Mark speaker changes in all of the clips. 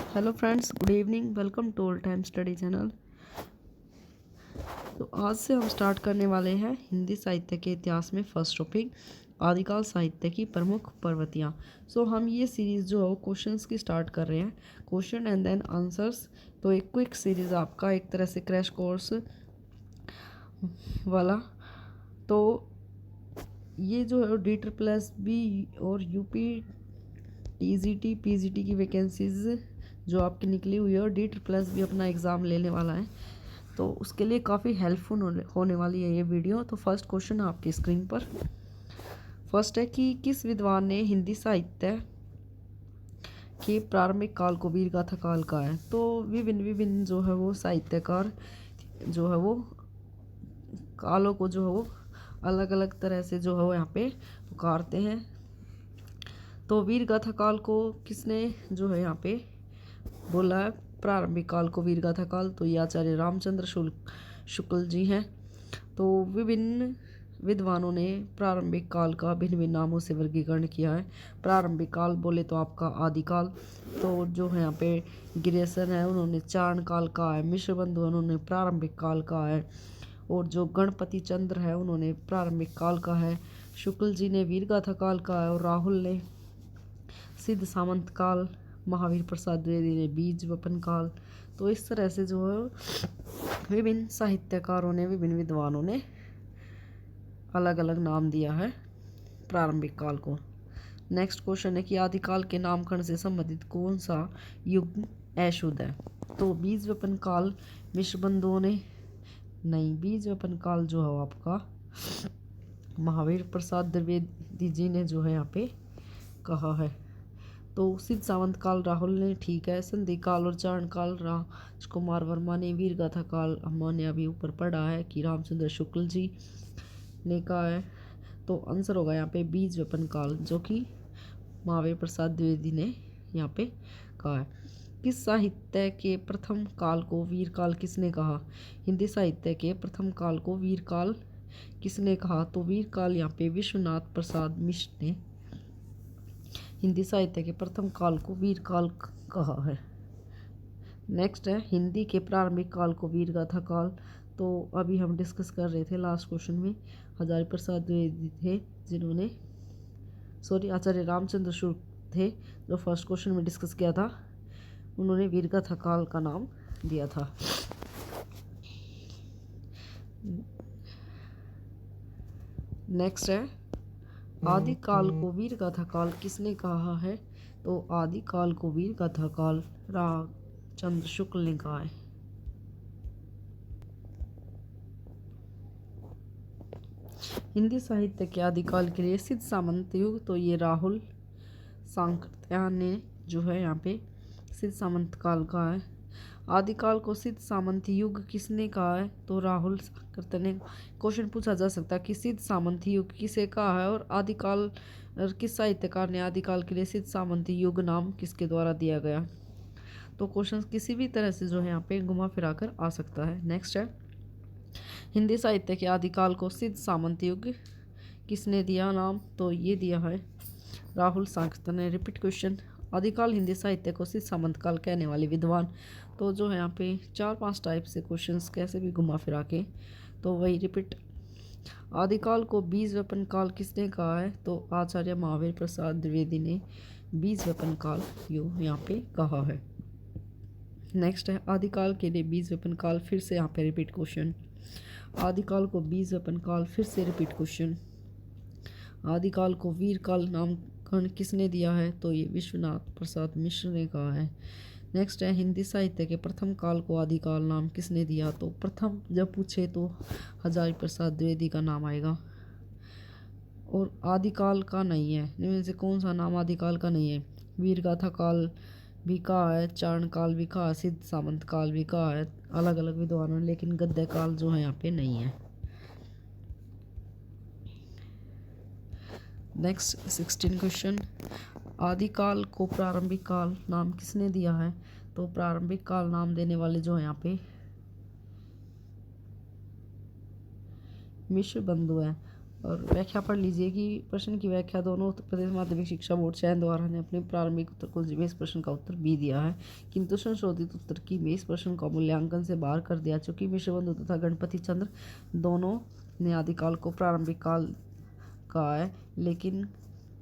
Speaker 1: Hello friends, good evening. Welcome to all time study channel. तो आज से हम स्टार्ट करने वाले हैं हिंदी साहित्य के इतिहास में फर्स्ट टॉपिक आदिकाल साहित्य की प्रमुख प्रवृत्तियाँ। हम ये सीरीज़ जो है क्वेश्चंस की स्टार्ट कर रहे हैं, क्वेश्चन एंड देन आंसर्स। तो एक क्विक सीरीज़ आपका एक तरह से क्रैश कोर्स वाला। तो ये जो है D++ और यूपी टीजीटी पीजीटी की वैकेंसीज जो आपकी निकली हुई है और D++ अपना एग्ज़ाम लेने वाला है, तो उसके लिए काफ़ी हेल्पफुल होने वाली है ये वीडियो। तो फर्स्ट क्वेश्चन आपकी स्क्रीन पर फर्स्ट है कि किस विद्वान ने हिंदी साहित्य के प्रारंभिक काल को वीरगाथा काल कहा है। तो विभिन्न विभिन्न जो है वो साहित्यकार जो है वो कालों को जो है वो अलग अलग तरह से जो है वो यहाँ पे पुकारते हैं। तो वीरगाथा काल को किसने जो है यहाँ पे बोला है प्रारंभिक काल को वीरगाथा काल, तो ये आचार्य रामचंद्र शुक्ल जी हैं। तो विभिन्न विद्वानों ने प्रारंभिक काल का भिन्न भिन्न नामों से वर्गीकरण किया है। प्रारंभिक काल बोले तो आपका आदिकाल, तो जो है यहाँ पे गिरेसन है उन्होंने चारण काल कहा है, मिश्र बंधु उन्होंने प्रारंभिक काल कहा है, और जो गणपति चंद्र है उन्होंने प्रारंभिक काल कहा है, शुक्ल जी ने वीरगाथा काल कहा है, और राहुल ने सिद्ध सामंत काल, महावीर प्रसाद द्विवेदी ने बीज वपन काल। तो इस तरह से जो है विभिन्न साहित्यकारों ने विभिन्न विद्वानों ने अलग अलग नाम दिया है प्रारंभिक काल को। नेक्स्ट क्वेश्चन है कि आदिकाल के नामकरण से संबंधित कौन सा युग अशुद्ध है। तो बीज वपन काल मिश्र बंधुओं ने नहीं, बीज वपन काल जो है आपका महावीर प्रसाद द्विवेदी जी ने जो है यहाँ पे कहा है। तो सिद्ध सामंत काल राहुल ने ठीक है, संधि काल और चारण काल राजकुमार वर्मा ने, वीरगाथा काल हमने अभी ऊपर पढ़ा है कि रामचंद्र शुक्ल जी ने कहा है। तो आंसर होगा यहाँ पे बीज वपन काल, जो कि महावीर प्रसाद द्विवेदी ने यहाँ पे कहा है। किस साहित्य के प्रथम काल को वीर काल किसने कहा। हिंदी साहित्य के प्रथम काल को वीर काल किसने कहा। तो वीर काल यहाँ पे विश्वनाथ प्रसाद मिश्र ने हिंदी साहित्य के प्रथम काल को वीर काल कहा है। नेक्स्ट है हिंदी के प्रारंभिक काल को वीरगाथा काल। तो अभी हम डिस्कस कर रहे थे लास्ट क्वेश्चन में, हजारी प्रसाद द्विवेदी थे जिन्होंने आचार्य रामचंद्र शुक्ल थे जो फर्स्ट क्वेश्चन में डिस्कस किया था, उन्होंने वीरगाथा काल का नाम दिया था। नेक्स्ट है आदिकाल को वीरगाथा काल किसने कहा है। तो आदिकाल को वीरगाथा काल रामचंद्र शुक्ल ने कहा है। हिंदी साहित्य के आदिकाल के लिए सिद्ध सामंत युग, तो ये राहुल सांकृत्यायन ने जो है यहाँ पे सिद्ध सामंत काल कहा है। आदिकाल को सिद्ध सामंत युग किसने कहा है। तो राहुल सांकृत्यायन ने। क्वेश्चन पूछा जा सकता है कि सिद्ध सामंत युग किसे कहा है और आदिकाल किस साहित्यकार ने आदिकाल के लिए सिद्ध सामंत युग नाम किसके द्वारा दिया गया। तो क्वेश्चन किसी भी तरह से जो है यहाँ पे घुमा फिरा कर आ सकता है। नेक्स्ट है हिंदी साहित्य के आदिकाल को सिद्ध सामंत युग किसने दिया नाम। तो ये दिया है राहुल सांकृत्यायन ने। रिपीट क्वेश्चन, आदिकाल हिंदी साहित्य को सिद्ध सामंत काल कहने वाले विद्वान। तो जो है यहाँ पे 4-5 टाइप से क्वेश्चंस कैसे भी घुमा फिरा के, तो वही रिपीट। आदिकाल को बीज वपन काल किसने कहा है। तो आचार्य महावीर प्रसाद द्विवेदी ने बीज वपन काल यहाँ पे कहा है। नेक्स्ट है आदिकाल के लिए बीज वपन काल, फिर से यहाँ पे रिपीट क्वेश्चन। आदिकाल को बीज वपन काल, फिर से रिपीट क्वेश्चन। आदिकाल को वीर काल नामकरण किसने दिया है। तो ये विश्वनाथ प्रसाद मिश्र ने कहा है। नेक्स्ट है हिंदी साहित्य के प्रथम काल को आदिकाल नाम किसने दिया। तो प्रथम जब पूछे तो हजारी प्रसाद द्विवेदी का नाम आएगा, और आदिकाल का नहीं है। इनमें से कौन सा नाम आदिकाल का नहीं है। वीरगाथा काल भी कहा है, चारण काल भी कहा है, सिद्ध सामंत काल भी कहा है अलग अलग विद्वानों ने, लेकिन गद्य काल जो है यहाँ पे नहीं है। नेक्स्ट 16 क्वेश्चन, आदिकाल को प्रारंभिक काल नाम किसने दिया है। तो प्रारंभिक काल नाम देने वाले जो है यहाँ पे मिश्र बंधु है। और व्याख्या पढ़ लीजिए कि प्रश्न की व्याख्या दोनों उत्तर प्रदेश माध्यमिक शिक्षा बोर्ड चयन द्वारा ने अपने प्रारंभिक उत्तर कुंजी में इस प्रश्न का उत्तर बी दिया है, किंतु संशोधित उत्तर की में इस प्रश्न का मूल्यांकन से बाहर कर दिया। चूंकि मिश्रबंधु तथा गणपति चंद्र दोनों ने आदिकाल को प्रारंभिक काल कहा है, लेकिन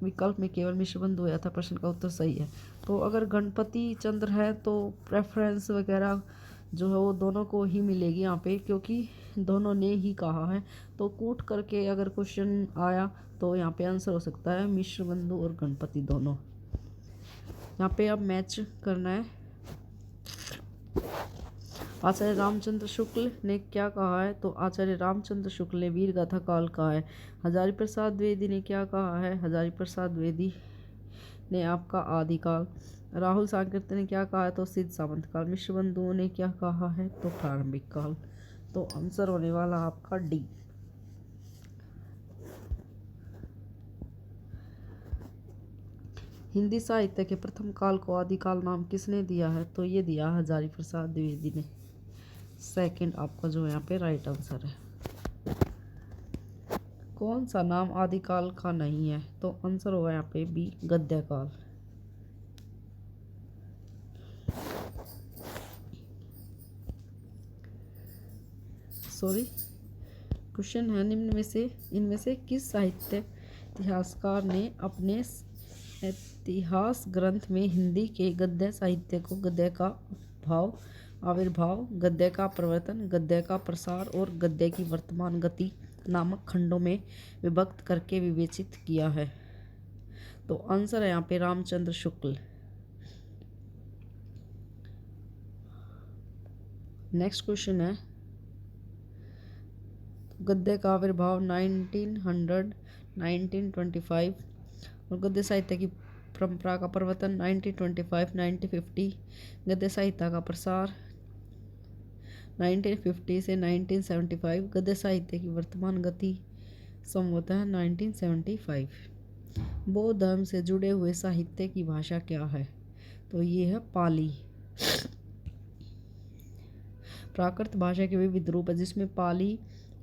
Speaker 1: विकल्प में केवल मिश्रबंधु है, अतः प्रश्न का उत्तर सही है। तो अगर गणपति चंद्र है तो प्रेफरेंस वगैरह जो है वो दोनों को ही मिलेगी यहाँ पे, क्योंकि दोनों ने ही कहा है। तो कूट करके अगर क्वेश्चन आया तो यहाँ पे आंसर हो सकता है मिश्रबंधु और गणपति दोनों। यहाँ पे अब मैच करना है। आचार्य रामचंद्र शुक्ल ने क्या कहा है? तो आचार्य रामचंद्र शुक्ल ने वीर गाथा काल कहा है। हजारी प्रसाद द्विवेदी ने क्या कहा है? हजारी प्रसाद द्विवेदी ने आपका आदिकाल। राहुल सांकृत्य ने क्या कहा है? तो सिद्ध सामंत काल। मिश्रबंधुओं ने क्या कहा है? तो प्रारंभिक काल। तो आंसर होने वाला आपका डी। हिंदी साहित्य के प्रथम काल को आदिकाल नाम किसने दिया है? तो ये दिया हजारी प्रसाद द्विवेदी ने। सेकंड आपका जो यहाँ पे राइट आंसर है। कौन सा नाम आदिकाल का नहीं है? तो आंसर होगा यहाँ पे बी गद्यकाल। सॉरी, क्वेश्चन है निम्न में से इनमें से किस साहित्य इतिहासकार ने अपने इतिहास ग्रंथ में हिंदी के गद्य साहित्य को गद्य का भाव आविर्भाव, गद्य का प्रवर्तन, गद्य का प्रसार और गद्य की वर्तमान गति नामक खंडों में विभक्त करके विवेचित किया है? तो आंसर है यहाँ पे रामचंद्र शुक्ल। नेक्स्ट क्वेश्चन है गद्य का आविर्भाव 1900 1925 और गद्य साहित्य की परंपरा का प्रवर्तन 1925 1950, गद्य साहित्य का प्रसार 1950 से 1975, गद्य साहित्य की वर्तमान गति संवतः 1975। बौद्ध धर्म से जुड़े हुए साहित्य की भाषा क्या है? तो ये है पाली। प्राकृत भाषा के विविध रूप है, जिसमें पाली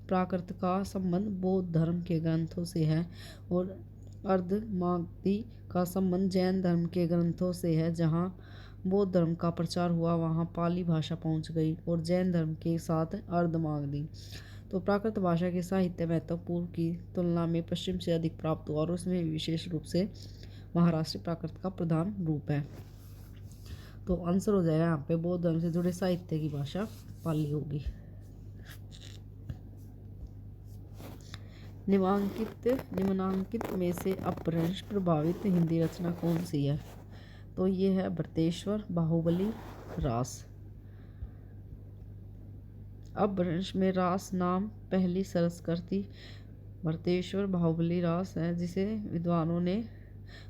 Speaker 1: प्राकृत का संबंध बौद्ध धर्म के ग्रंथों से है और अर्धमागधी का संबंध जैन धर्म के ग्रंथों से है। जहाँ बौद्ध धर्म का प्रचार हुआ वहाँ पाली भाषा पहुँच गई और जैन धर्म के साथ अर्धमागधी। तो प्राकृत भाषा के साहित्य महत्वपूर्ण की तुलना में पश्चिम से अधिक प्राप्त हुआ और उसमें विशेष रूप से महाराष्ट्र प्राकृत का प्रधान रूप है। तो आंसर हो जाएगा यहाँ पे बौद्ध धर्म से जुड़े साहित्य की भाषा पाली होगी। निम्नांकित में से अपभ्रंश प्रभावित हिंदी रचना कौन सी है? तो ये है भरतेश्वर, बाहुबली, रास। अपभ्रंश में रास नाम पहली सरस्वती भरतेश्वर बाहुबली रास है, जिसे विद्वानों ने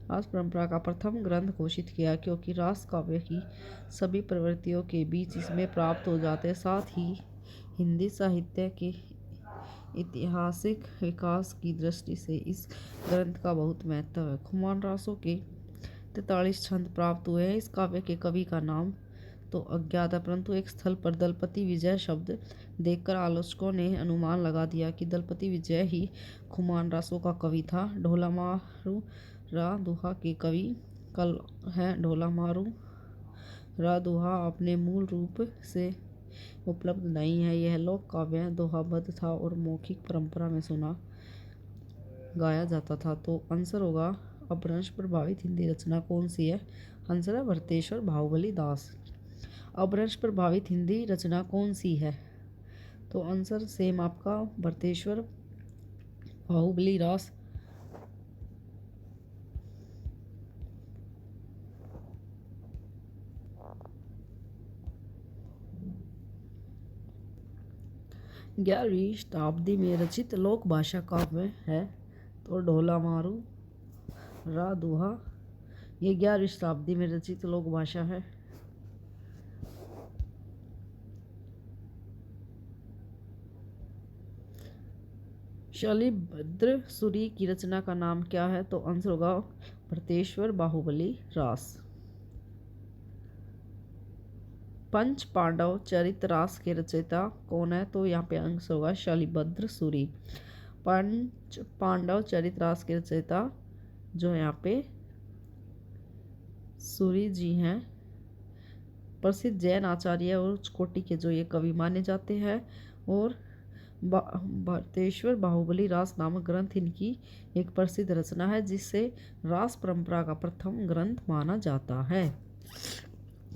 Speaker 1: रास परंपरा का प्रथम ग्रंथ घोषित किया, क्योंकि रास काव्य की सभी प्रवृत्तियों के बीच इसमें प्राप्त हो जाते। साथ ही हिंदी साहित्य के ऐतिहासिक विकास की दृष्टि से इस ग्रंथ का बहुत महत्व है। खुमान रासों के 43 छंद प्राप्त हुए हैं। इस काव्य के कवि का नाम तो अज्ञात है, परंतु एक स्थल पर दलपति विजय शब्द देखकर आलोचकों ने अनुमान लगा दिया कि दलपति विजय ही खुमान रासों का कवि था। ढोला मारू रा दुहा के कवि कल है। ढोला मारू रा दुहा अपने मूल रूप से उपलब्ध नहीं है। यह लोक काव्य दोहाबद्ध था और मौखिक परंपरा में सुना गाया जाता था। तो आंसर होगा अपभ्रंश प्रभावित हिंदी रचना कौन सी है? आंसर है भरतेश्वर बाहुबली दास। अपभ्रंश प्रभावित हिंदी रचना कौन सी है? तो आंसर सेम आपका भरतेश्वर बाहुबली दास। ग्यारहवीं शताब्दी में रचित लोक भाषा काव्य है? तो ढोला मारू रा दुहा ये 11वीं शताब्दी में रचित लोक भाषा है। शलिभद्र सूरी की रचना का नाम क्या है? तो आंसर होगा भरतेश्वर बाहुबली रास। पंच पांडव चरित रास के रचयिता कौन है? तो यहाँ पे आंसर होगा शलिभद्र सूरी। पंच पांडव चरितरास के रचयिता जो है यहाँ पे सूरी जी हैं। प्रसिद्ध जैन आचार्य और उच्च कोटि के जो ये कवि माने जाते हैं। और भरतेश्वर बाहुबली रास नामक ग्रंथ इनकी एक प्रसिद्ध रचना है, जिससे रास परंपरा का प्रथम ग्रंथ माना जाता है।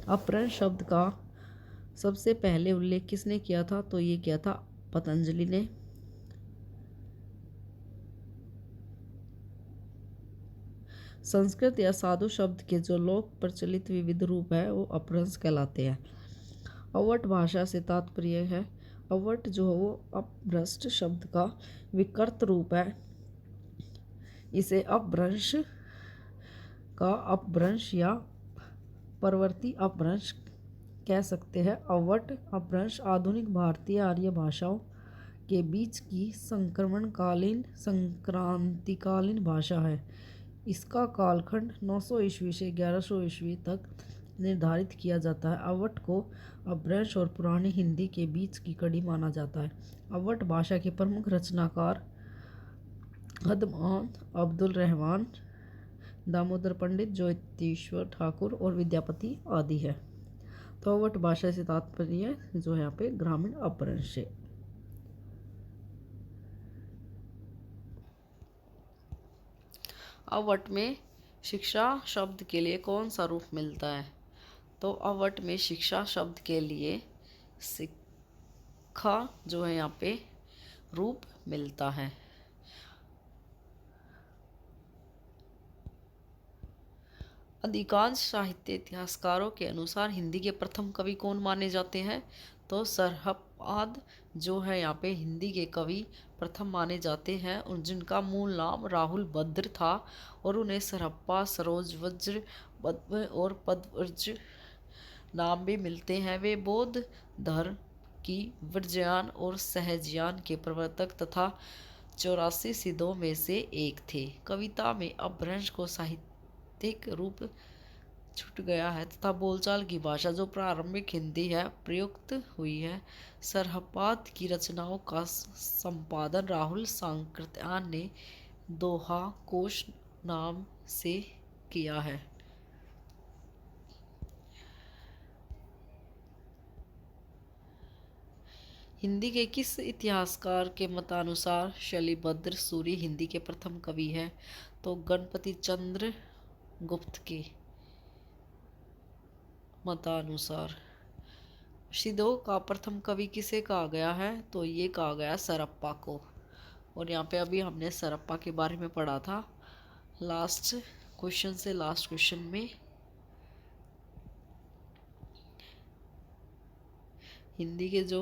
Speaker 1: अपभ्रंश शब्द का सबसे पहले उल्लेख किसने किया था? तो ये किया था पतंजलि ने। संस्कृत या साधु शब्द के जो लोक प्रचलित विविध रूप है वो अपभ्रंश कहलाते हैं। अवट भाषा से तात्पर्य है, अवट जो है वो अपभ्रष्ट शब्द का विकृत रूप है। इसे अपभ्रंश का अपभ्रंश या परवर्ती अपभ्रंश कह सकते हैं। अवट अपभ्रंश आधुनिक भारतीय आर्य भाषाओं के बीच की संक्रांतिकालीन भाषा है। इसका कालखंड 900 ईस्वी से 1100 ईस्वी तक निर्धारित किया जाता है। अवट को अपभ्रंश और पुरानी हिंदी के बीच की कड़ी माना जाता है। अवट भाषा के प्रमुख रचनाकार हदमान, अब्दुल रहमान, दामोदर पंडित, ज्योतिश्वर ठाकुर और विद्यापति आदि है। तो अवट भाषा से तात्पर्य जो है यहाँ पे ग्रामीण अपभ्रंश है। अवट में शिक्षा शब्द के लिए कौन सा रूप मिलता है? तो अवट में शिक्षा शब्द के लिए शिक्षा जो है यहाँ पे रूप मिलता है। अधिकांश साहित्य इतिहासकारों के अनुसार हिंदी के प्रथम कवि कौन माने जाते हैं? तो सरहपाद जो है यहाँ पे हिंदी के कवि प्रथम माने जाते हैं, और जिनका मूल नाम राहुल भद्र था और उन्हें सरहप्पा, सरोज वज्र, पद्म और पद्मव्रज नाम भी मिलते हैं। वे बौद्ध धर्म की वज्रयान और सहजयान के प्रवर्तक तथा 84 सिद्धों में से एक थे। कविता में अपभ्रंश को साहित्यिक रूप छूट गया है तथा बोलचाल की भाषा जो प्रारंभिक हिंदी है प्रयुक्त हुई है। सरहपाद की रचनाओं का संपादन राहुल सांकृत्यायन ने दोहा कोश नाम से किया है। हिंदी के किस इतिहासकार के मतानुसार शैलीभद्र सूरी हिंदी के प्रथम कवि हैं? तो गणपति चंद्र गुप्त के मतानुसार। सिद्धों का प्रथम कवि किसे कहा गया है? तो ये कहा गया सरहप्पा को। और यहाँ पे अभी हमने सरहप्पा के बारे में पढ़ा था लास्ट क्वेश्चन से लास्ट क्वेश्चन में। हिंदी के जो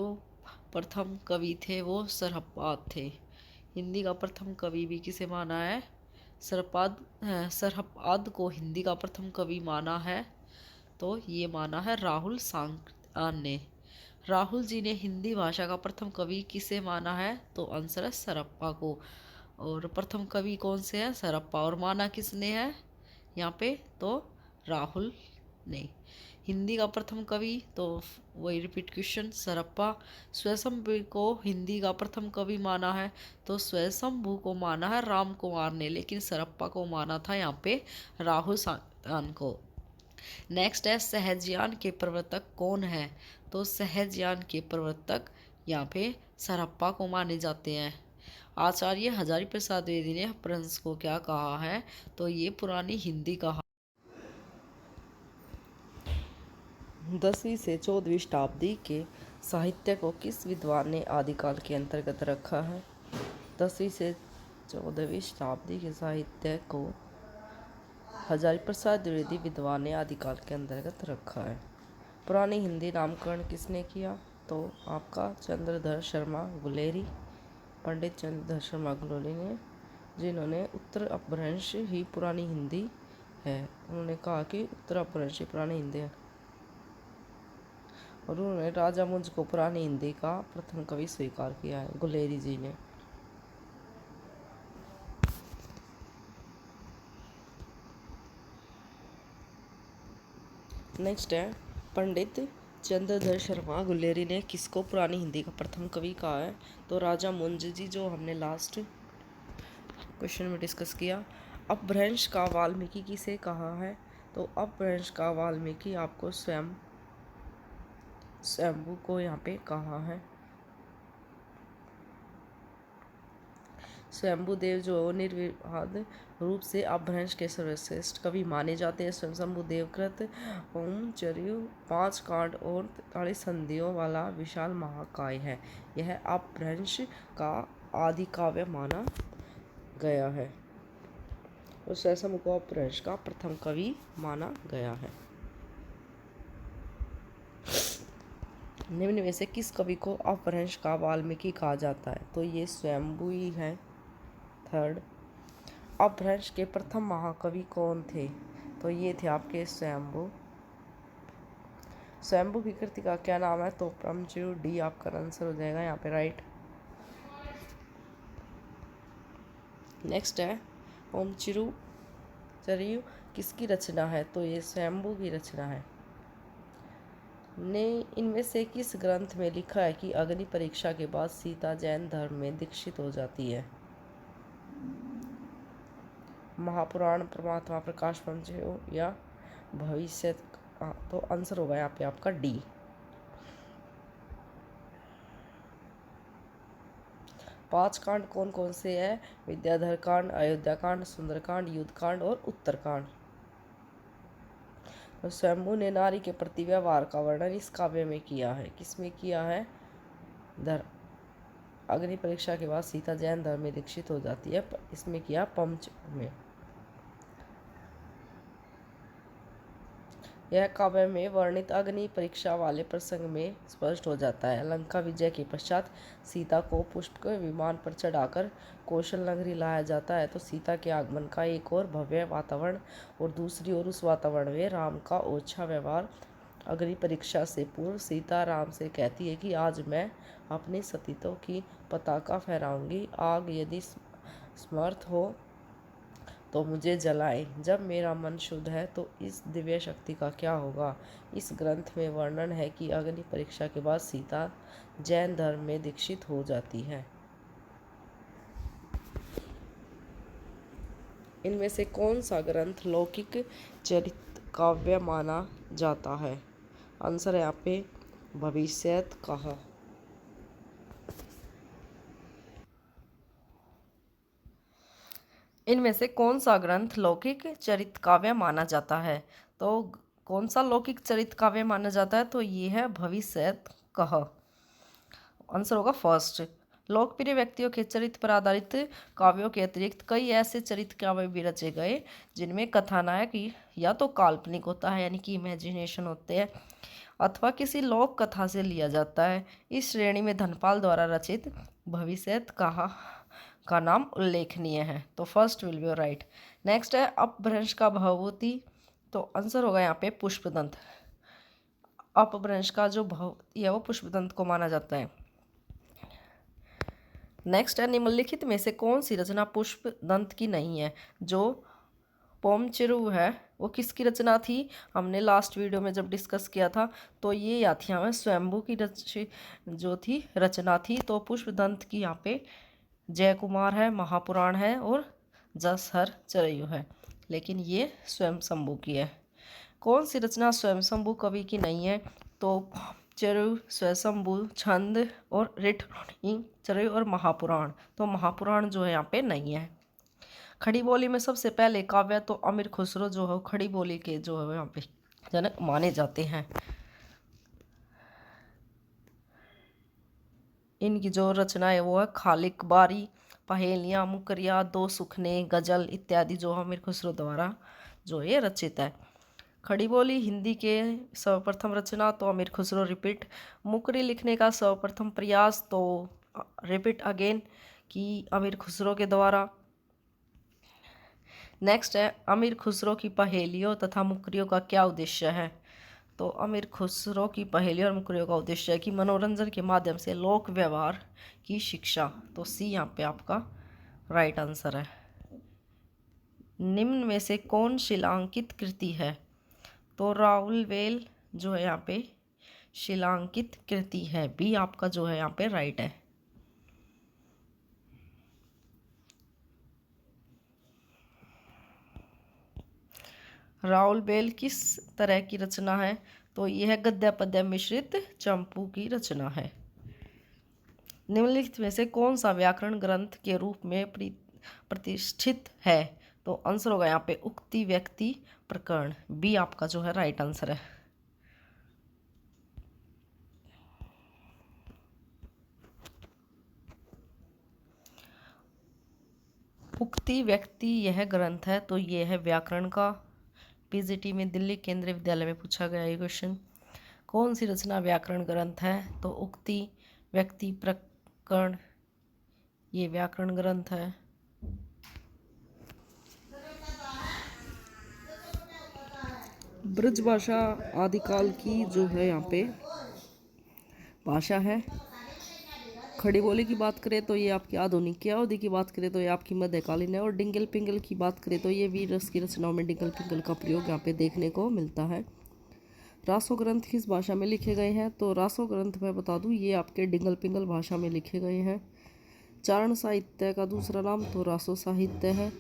Speaker 1: प्रथम कवि थे वो सरहपाद थे। हिंदी का प्रथम कवि भी किसे माना है? सरहपाद को हिंदी का प्रथम कवि माना है। तो ये माना है राहुल सांकृत्यायन ने। राहुल जी ने हिंदी भाषा का प्रथम कवि किसे माना है? तो आंसर है सरहप्पा को। और प्रथम कवि कौन से हैं? सरहप्पा। और माना किसने है यहाँ पे? तो राहुल ने। हिंदी का प्रथम कवि तो वही रिपीट क्वेश्चन सरहप्पा। स्वयंभू को हिंदी का प्रथम कवि माना है। तो स्वयंभू को माना है राम कुमार ने, लेकिन सरहप्पा को माना था यहाँ पे राहुल सांकृत्यायन को। नेक्स्ट है सहजयान के प्रवर्तक कौन है? तो सहजयान के प्रवर्तक यहाँ पे सरहप्पा को माने जाते हैं। आचार्य हजारी प्रसाद द्विवेदी ने अपभ्रंश को क्या कहा है? तो ये पुरानी हिंदी कहा। 10वीं से 14वीं शताब्दी के साहित्य को किस विद्वान ने आदिकाल के अंतर्गत रखा है? 10वीं से 14वीं शताब्दी के साहित्य को हजारी प्रसाद द्विवेदी विद्वान ने आदिकाल के अंतर्गत रखा है। पुरानी हिंदी नामकरण किसने किया? तो आपका चंद्रधर शर्मा गुलेरी, पंडित चंद्रधर शर्मा गुलेरी ने, जिन्होंने उत्तर अपभ्रंश ही पुरानी हिंदी है। उन्होंने कहा कि उत्तर अपभ्रंश ही पुरानी हिंदी है। और उन्होंने राजा मुंज को पुरानी हिंदी का प्रथम कवि स्वीकार किया है, गुलेरी जी ने। नेक्स्ट है पंडित चंद्रधर शर्मा गुलेरी ने किसको पुरानी हिंदी का प्रथम कवि कहा है? तो राजा मुंज जी, जो हमने लास्ट क्वेश्चन में डिस्कस किया। अपभ्रंश का वाल्मीकि किसे कहा है? तो अपभ्रंश का वाल्मीकि आपको स्वयंभू को यहाँ पे कहा है। स्वयंभूदेव जो निर्विवाद रूप से अपभ्रंश के सर्वश्रेष्ठ कवि माने जाते हैं। स्वयंभूदेव कृत ओम चर्यु 5 कांड और 43 संधियों वाला विशाल महाकाव्य है। यह अपभ्रंश का आदि काव्य माना गया है और स्वयंभू को अपभ्रंश का प्रथम कवि माना गया है। निम्न में से किस कवि को अपभ्रंश का वाल्मीकि कहा जाता है? तो ये स्वयंभू ही है। थर्ड, अपभ्रंश के प्रथम महाकवि कौन थे? तो ये थे आपके स्वयंभू। स्वयंभू की कृति का क्या नाम है? तो परमचिरु। डी आपका आंसर हो जाएगा यहाँ पे राइट। नेक्स्ट है ओम चर्यु किसकी रचना है? तो ये स्वयंभू की रचना है। ने इनमें से किस ग्रंथ में लिखा है कि अग्नि परीक्षा के बाद सीता जैन धर्म में दीक्षित हो जाती है? महापुराण, परमात्मा प्रकाश पंचयो या भविष्य? तो आंसर होगा यहाँ पे आपका डी। पांच कांड कौन कौन से हैं? विद्याधर कांड, अयोध्या कांड, सुंदरकांड, युद्ध कांड और उत्तरकांड। तो स्वयंभू ने नारी के प्रति व्यवहार का वर्णन इस काव्य में किया है। किसमें किया है? अग्नि परीक्षा के बाद सीता जैन धर्म में दीक्षित हो जाती है, इसमें किया पंच में। यह काव्य में वर्णित अग्नि परीक्षा वाले प्रसंग में स्पष्ट हो जाता है। लंका विजय के पश्चात सीता को पुष्पक विमान पर चढ़ाकर कौशल नगरी लाया जाता है। तो सीता के आगमन का एक और भव्य वातावरण और दूसरी ओर उस वातावरण में राम का ओछा व्यवहार। अग्नि परीक्षा से पूर्व सीता राम से कहती है कि आज मैं अपनी सतीत्व की पताका फहराऊंगी। आग यदि समर्थ हो तो मुझे जलाए। जब मेरा मन शुद्ध है तो इस दिव्य शक्ति का क्या होगा? इस ग्रंथ में वर्णन है कि अग्नि परीक्षा के बाद सीता जैन धर्म में दीक्षित हो जाती है। इनमें से कौन सा ग्रंथ लौकिक चरित काव्य माना जाता है? आंसर है यहाँ पे भविष्यत कहा। इनमें से कौन सा ग्रंथ लौकिक चरित काव्य माना जाता है? तो कौन सा लौकिक चरित काव्य माना जाता है? तो ये है भविष्यत कह। आंसर होगा फर्स्ट। लोकप्रिय व्यक्तियों के चरित्र पर आधारित काव्यों के अतिरिक्त कई ऐसे चरित्र काव्य भी रचे गए जिनमें कथानायक या तो काल्पनिक होता है यानी कि इमेजिनेशन होते हैं अथवा किसी लोक कथा से लिया जाता है। इस श्रेणी में धनपाल द्वारा रचित भविष्यत कहा का नाम उल्लेखनीय है। तो first will B right. Next है अपभ्रंश का भवभूति। तो आंसर होगा यहाँ पे पुष्पदंत। अपभ्रंश का जो भवभूति है वो पुष्पदंत को माना जाता है। नेक्स्ट है निम्नलिखित में से कौन सी रचना पुष्पदंत की नहीं है? जो पोमचेरू है वो किसकी रचना थी? हमने लास्ट वीडियो में जब डिस्कस किया था तो ये याद थी हमें स्वयंभू की जो थी रचना थी। तो पुष्पदंत की यहाँ पे जय कुमार है, महापुराण है और जसहर चरयु है, लेकिन ये स्वयंभू की है। कौन सी रचना स्वयंभू कवि की नहीं है? तो चरयु, स्वयंभू, छंद और रिठनी, चरयु और महापुराण। तो महापुराण जो है यहाँ पे नहीं है। खड़ी बोली में सबसे पहले काव्य तो अमीर खुसरो जो है खड़ी बोली के जो है यहाँ पे जनक माने जाते हैं। इनकी जो रचना है वो है खालिक बारी, पहेलियाँ, मुकरिया, दो सुखने, गजल इत्यादि जो अमीर खुसरो द्वारा जो ये रचित है। खड़ी बोली हिंदी के सर्वप्रथम रचना तो अमीर खुसरो रिपीट। मुकरी लिखने का सर्वप्रथम प्रयास तो रिपीट अगेन की अमीर खुसरो के द्वारा। नेक्स्ट है अमीर खुसरो की पहेलियों तथा मुकरियों का क्या उद्देश्य है? तो अमीर खुसरो की पहेलियों और मुकरियों का उद्देश्य है कि मनोरंजन के माध्यम से लोक व्यवहार की शिक्षा। तो सी यहाँ पे आपका राइट आंसर है। निम्न में से कौन शिलांकित कृति है? तो राउलवेल जो है यहाँ पे शिलांकित कृति है। बी आपका जो है यहाँ पे राइट है। राउल बेल किस तरह की रचना है? तो यह गद्य पद्य मिश्रित चंपू की रचना है। निम्नलिखित में से कौन सा व्याकरण ग्रंथ के रूप में प्रतिष्ठित है? तो आंसर होगा यहाँ पे उक्ति व्यक्ति प्रकरण। बी आपका जो है राइट आंसर है। उक्ति व्यक्ति यह ग्रंथ है, तो यह है व्याकरण का। पीजीटी में दिल्ली केंद्रीय विद्यालय में पूछा गया ये क्वेश्चन। कौन सी रचना व्याकरण ग्रंथ है? तो उक्ति व्यक्ति प्रकरण ये व्याकरण ग्रंथ है। ब्रजभाषा आदिकाल की जो है यहाँ पे भाषा है। खड़ी बोली की बात करें तो ये आपकी आधुनिक की अवधि की बात करें तो ये आपकी मध्यकालीन है। और डिंगल पिंगल की बात करें तो ये वीर रस की रचनाओं में डिंगल पिंगल का प्रयोग यहाँ पे देखने को मिलता है। रासो ग्रंथ किस भाषा में लिखे गए हैं? तो रासो ग्रंथ मैं बता दूं ये आपके डिंगल पिंगल भाषा में लिखे गए हैं। चारण साहित्य का दूसरा नाम तो रासो साहित्य है।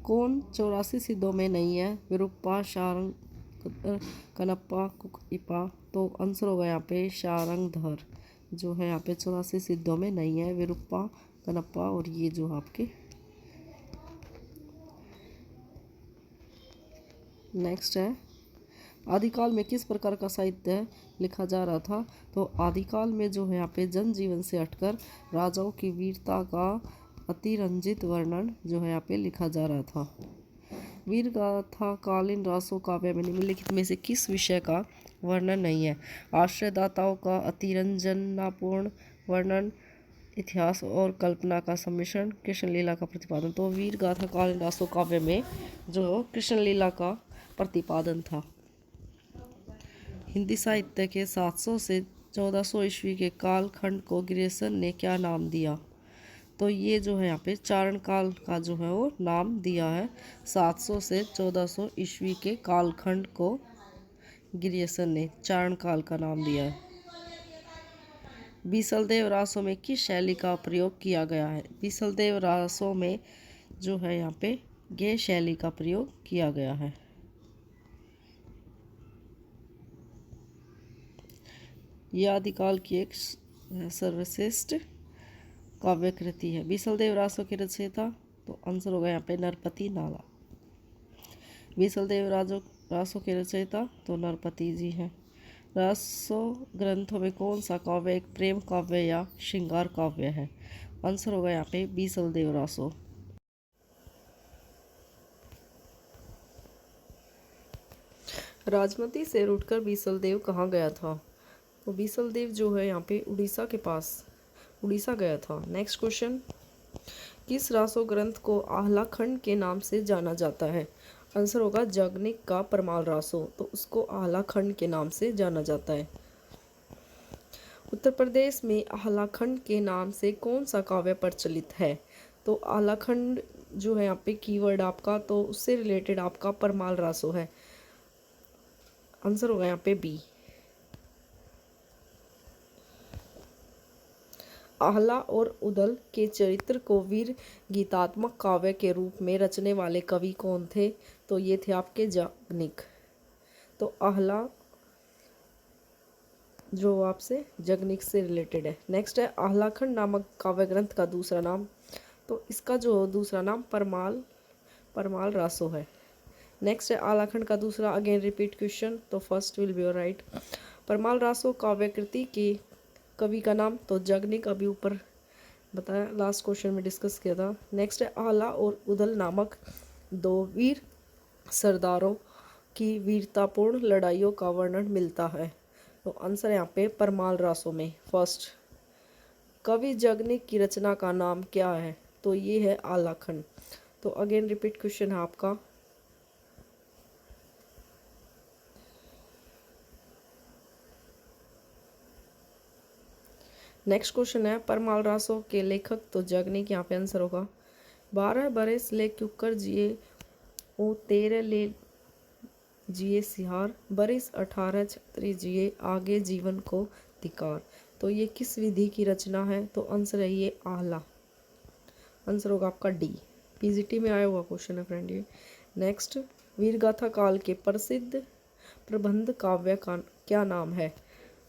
Speaker 1: कौन 84 सिद्धों में नहीं है? विरूपा शारंग कनप्पा कुकइपा। तो आंसर होगा यहाँ पे शारंगधर जो है यहाँ पे 84 सिद्धों में नहीं है। विरूपा कनप्पा और ये जो आपके नेक्स्ट है आदिकाल में किस प्रकार का साहित्य लिखा जा रहा था? तो आदिकाल में जो है यहाँ पे जनजीवन से हटकर राजाओं की वीरता का अतिरंजित वर्णन जो है यहाँ पे लिखा जा रहा था। वीर गाथा कालीन रासो काव्य में निम्नलिखित में से किस विषय का वर्णन नहीं है? आश्रयदाताओं का अतिरंजनापूर्ण वर्णन, इतिहास और कल्पना का सम्मिश्रण, कृष्ण लीला का प्रतिपादन। तो वीर गाथा कालीन रासो काव्य में जो कृष्ण लीला का प्रतिपादन था। हिंदी साहित्य के 700 से 1400 ईस्वी के कालखंड को ग्रियर्सन ने क्या नाम दिया? तो ये जो है यहाँ पे चारण काल का जो है वो नाम दिया है। 700 से 1400 ईस्वी के कालखंड को ग्रियर्सन ने चारण काल का नाम दिया है। बीसलदेव रासों में किस शैली का प्रयोग किया गया है? बीसलदेव रासों में जो है यहाँ पे गे शैली का प्रयोग किया गया है। यह आदिकाल की एक सर्वश्रेष्ठ काव्य कृति है। बीसलदेव रासों के रचयिता तो आंसर होगा यहाँ पे नरपति नाला। बीसलदेव रासों के रचयिता तो नरपति जी हैं। रासो ग्रंथों में कौन सा काव्य एक प्रेम काव्य या श्रृंगार काव्य है? आंसर होगा यहाँ पे बीसलदेव रासो। राजमती से उठकर बीसलदेव कहाँ गया था? तो बीसलदेव जो है यहाँ पे उड़ीसा के पास उड़ीसा गया था। नेक्स्ट क्वेश्चन, किस रासो ग्रंथ को आहला खंड के नाम से जाना जाता है? आंसर होगा जगनिक का परमाल रासो, तो उसको आहला खंड के नाम से जाना जाता है। उत्तर प्रदेश में आहला खंड के नाम से कौन सा काव्य प्रचलित है? तो आहला खंड जो है यहाँ पे कीवर्ड आपका, तो उससे रिलेटेड आपका परमाल रासो है। आंसर होगा यहाँ पे बी। आहला और उदल के चरित्र को वीर गीतात्मक काव्य के रूप में रचने वाले कवि कौन थे? तो ये थे आपके जगनिक। तो आहला जो आपसे जगनिक से रिलेटेड है। नेक्स्ट है आहलाखंड नामक काव्य ग्रंथ का दूसरा नाम। तो इसका जो दूसरा नाम परमाल रासो है। नेक्स्ट है आहलाखंड का दूसरा, अगेन रिपीट क्वेश्चन, तो first will be your right. Parmal Raso काव्य कृति की कवि का नाम तो जगनिक, अभी ऊपर बताया, लास्ट क्वेश्चन में डिस्कस किया था। नेक्स्ट है आहला और उदल नामक दो वीर सरदारों की वीरतापूर्ण लड़ाइयों का वर्णन मिलता है। तो आंसर यहाँ पे परमाल रासो में फर्स्ट। कवि जगनिक की रचना का नाम क्या है? तो ये है आहलाखंड। तो अगेन रिपीट क्वेश्चन है आपका। नेक्स्ट क्वेश्चन है परमाल रासो के लेखक तो जगनिक, यहाँ पे आंसर होगा 12 बरस ले क्यूकर जिए ओ 13 ले जिए सिहार, बरिस 18 छत्री जिए आगे जीवन को धिकार। तो ये किस विधि की रचना है? तो आंसर है ये आहला। आंसर होगा आपका डी। पीजीटी में आया हुआ क्वेश्चन है फ्रेंड ये। नेक्स्ट, वीरगाथा काल के प्रसिद्ध प्रबंध काव्य का क्या नाम है?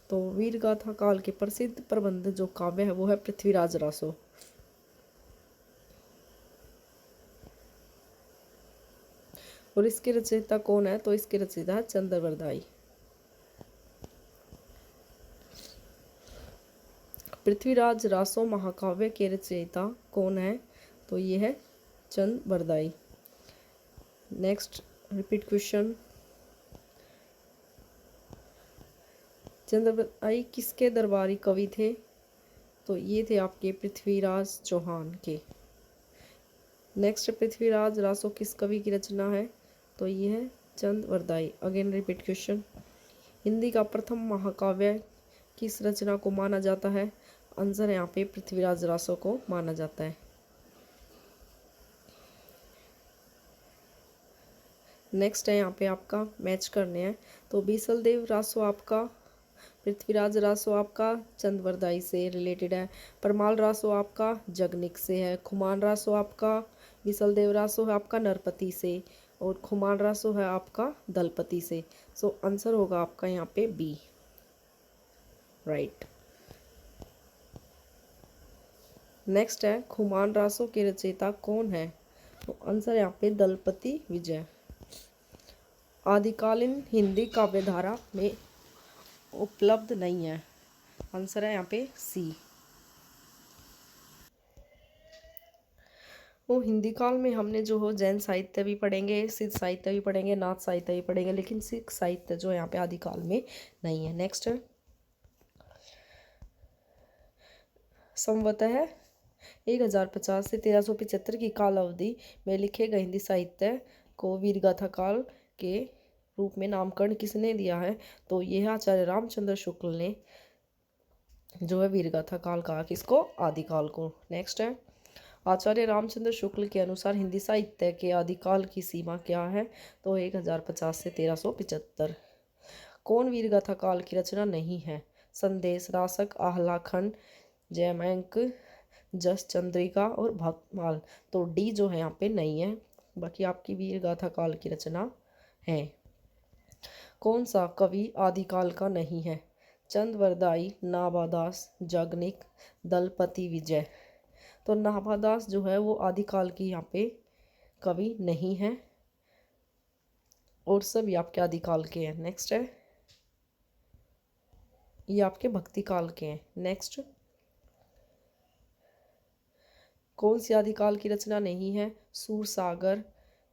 Speaker 1: तो वीरगाथा काल के प्रसिद्ध प्रबंध जो काव्य है वो है पृथ्वीराज रासो। और इसके रचयिता कौन है? तो इसके रचयिता है चंद्रवरदाई। पृथ्वीराज रासो महाकाव्य के रचयिता कौन है? तो ये है Chand Bardai. Next repeat question, Chand Bardai किसके दरबारी कवि थे? तो ये थे आपके पृथ्वीराज चौहान के। नेक्स्ट, पृथ्वीराज रासो किस कवि की रचना है? तो ये है Chand Bardai. Again repeat question, Hindi का प्रथम महाकाव्य किस रचना को माना जाता है? आंसर यहाँ पे पृथ्वीराज रासो को माना जाता है। नेक्स्ट है यहाँ पे आपका मैच करने हैं। तो बीसलदेव रासो आपका पृथ्वीराज रासो आपका चंद्रवरदाई से रिलेटेड है। परमाल रासो आपका जगनिक से है। खुमान रासो आपका बीसलदेव रासो है आपका नरपति से। और खुमान रासो है आपका दलपति से। सो आंसर होगा आपका यहाँ पे बी, राइट। नेक्स्ट है, खुमान रासो के रचयिता कौन है? तो आंसर यहाँ पे दलपति विजय। आदिकालीन हिंदी काव्यधारा में उपलब्ध नहीं है। आंसर है यहाँ पे सी। वो हिंदी काल में हमने जो हो जैन साहित्य भी पढ़ेंगे, सिद्ध साहित्य भी पढ़ेंगे, नाथ साहित्य भी पढ़ेंगे, लेकिन सिख साहित्य जो यहाँ पे आदिकाल में नहीं है। नेक्स्ट, संवतः 1050 से 1375 की काल अवधि में लिखे गए हिंदी साहित्य को वीरगाथा काल के रूप में नामकरण किसने दिया है? तो यह आचार्य रामचंद्र शुक्ल ने जो है वीरगाथा काल कहा, किसको? आदिकाल को। नेक्स्ट है, आचार्य रामचंद्र शुक्ल के अनुसार हिंदी साहित्य के आदिकाल की सीमा क्या है? तो 1050 से 1375। कौन वीरगाथा काल की रचना नहीं है? संदेश, रासक, आह्लाखंड, जयमंक, जस चंद्रिका और भक्तमाल। तो डी जो है यहाँ पे नहीं है, बाकी आपकी वीरगाथा काल की रचना है। कौन सा कवि आदिकाल का नहीं है? चंद्रवरदाई, नाभादास, जगनिक, दलपति विजय। तो नाभादास जो है वो आदिकाल की यहाँ पे कवि नहीं है, और सभी आपके आदिकाल के हैं। नेक्स्ट है, ये आपके भक्ति काल के हैं। नेक्स्ट, कौन सी आदिकाल की रचना नहीं है? सूरसागर,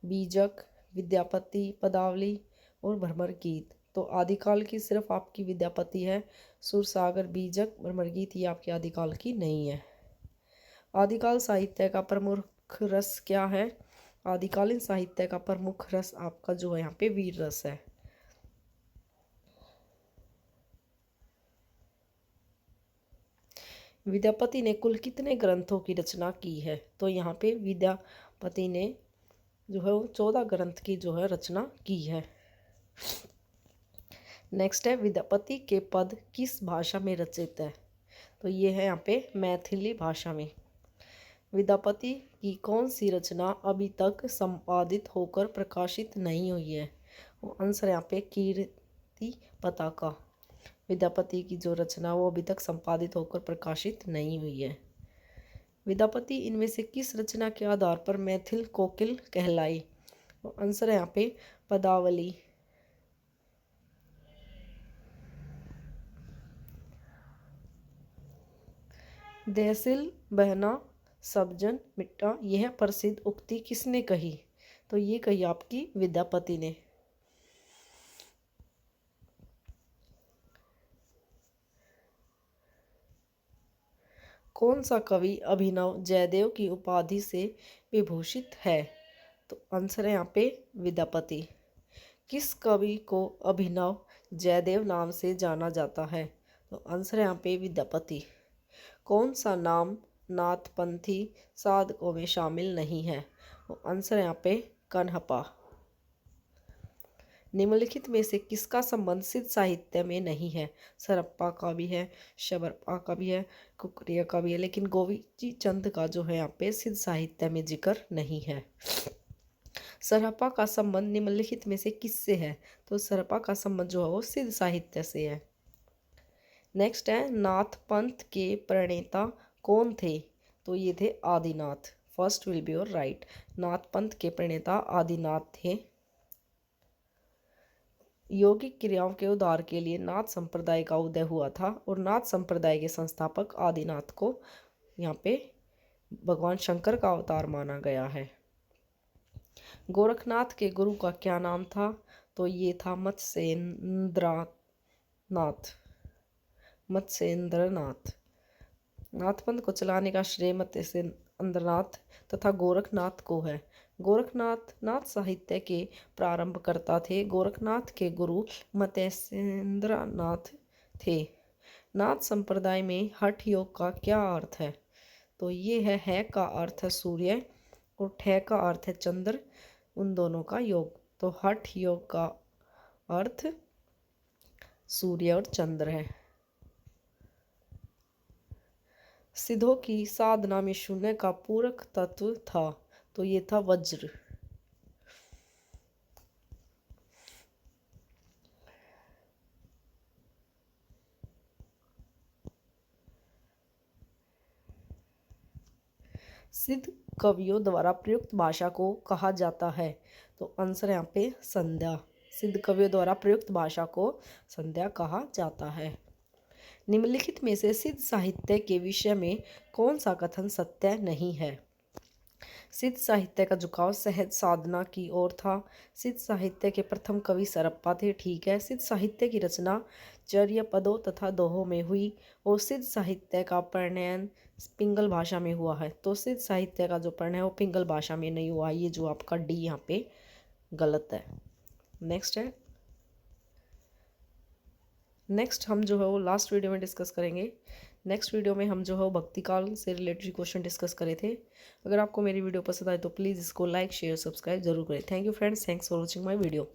Speaker 1: बीजक, विद्यापति, पदावली और भ्रमर गीत। तो आदिकाल की सिर्फ आपकी विद्यापति है। सूरसागर, बीजक, भ्रमर गीत ये आपकी आदिकाल की नहीं है। आदिकाल साहित्य का प्रमुख रस क्या है? आदिकालीन साहित्य का प्रमुख रस आपका जो है यहाँ पे वीर रस है। विद्यापति ने कुल कितने ग्रंथों की रचना की है? तो यहाँ पे विद्यापति ने जो है वो 14 ग्रंथ की जो है रचना की है। नेक्स्ट है, विद्यापति के पद किस भाषा में रचित है? तो ये है यहाँ पे मैथिली भाषा में। विद्यापति की कौन सी रचना अभी तक संपादित होकर प्रकाशित नहीं हुई है? वो आंसर यहाँ पे कीर्ति पताका। विद्यापति की जो रचना वो अभी तक संपादित होकर प्रकाशित नहीं हुई है। विद्यापति इनमें से किस रचना के आधार पर मैथिल कोकिल कहलाई? वो आंसर है यहाँ पे पदावली। देहसिल बहना सब्जन मिट्टा, यह प्रसिद्ध उक्ति किसने कही? तो ये कही आपकी विद्यापति ने। कौन सा कवि अभिनव जयदेव की उपाधि से विभूषित है? तो आंसर है यहाँ पे विद्यापति। किस कवि को अभिनव जयदेव नाम से जाना जाता है? तो आंसर है यहाँ पे विद्यापति। कौन सा नाम नाथपंथी साधकों में शामिल नहीं है? तो आंसर है यहाँ पे कन्हपा। निम्नलिखित में से किसका संबंध सिद्ध साहित्य में नहीं है? सरप्पा का भी है, शबरपा का भी है, कुकरिया का भी है, लेकिन गोविंद चंद का जो है यहाँ पे सिद्ध साहित्य में जिक्र नहीं है। सरहप्पा का संबंध निम्नलिखित में से किससे है? तो सरहप्पा का संबंध जो है वो सिद्ध साहित्य से है। नेक्स्ट है, नाथ पंथ के प्रणेता कौन थे? तो ये थे Adinath. First will be your right. Nath Panth के प्रणेता आदिनाथ थे। यौगिक क्रियाओं के उद्धार के लिए नाथ संप्रदाय का उदय हुआ था और नाथ संप्रदाय के संस्थापक आदिनाथ को यहाँ पे भगवान शंकर का अवतार माना गया है। गोरखनाथ के गुरु का क्या नाम था? तो ये था मत्स्येंद्रनाथ। नाथपंथ को चलाने का श्रेय मत्स्येंद्रनाथ तथा गोरखनाथ को है। गोरखनाथ नाथ साहित्य के प्रारंभकर्ता थे। गोरखनाथ के गुरु मत्स्येंद्रनाथ थे। नाथ संप्रदाय में हठ योग का क्या अर्थ है? तो ये है का अर्थ है सूर्य और ठे का अर्थ है चंद्र, उन दोनों का योग। तो हठ योग का अर्थ सूर्य और चंद्र है। सिद्धों की साधना में शून्य का पूरक तत्व था। तो ये था वज्र। सिद्ध कवियों द्वारा प्रयुक्त भाषा को कहा जाता है? तो आंसर यहाँ पे संध्या। सिद्ध कवियों द्वारा प्रयुक्त भाषा को संध्या कहा जाता है। निम्नलिखित में से सिद्ध साहित्य के विषय में कौन सा कथन सत्य नहीं है? सिद्ध साहित्य का झुकाव सहज साधना की ओर था। सिद्ध साहित्य के प्रथम कवि सरप्पा थे, ठीक है। सिद्ध साहित्य की रचना चर्या पदों तथा दोहों में हुई और सिद्ध साहित्य का प्रणयन पिंगल भाषा में हुआ है। तो सिद्ध साहित्य का जो प्रणय है वो पिंगल भाषा में नहीं हुआ। ये जो आपका डी यहाँ पे गलत है। नेक्स्ट हम जो है वो लास्ट वीडियो में डिस्कस करेंगे। नेक्स्ट वीडियो में हम जो है वो भक्ति काल से रिलेटेड क्वेश्चन डिस्कस करे थे। अगर आपको मेरी वीडियो पसंद आए तो प्लीज़ इसको लाइक शेयर सब्सक्राइब जरूर करें। Thank you friends, thanks for watching my video.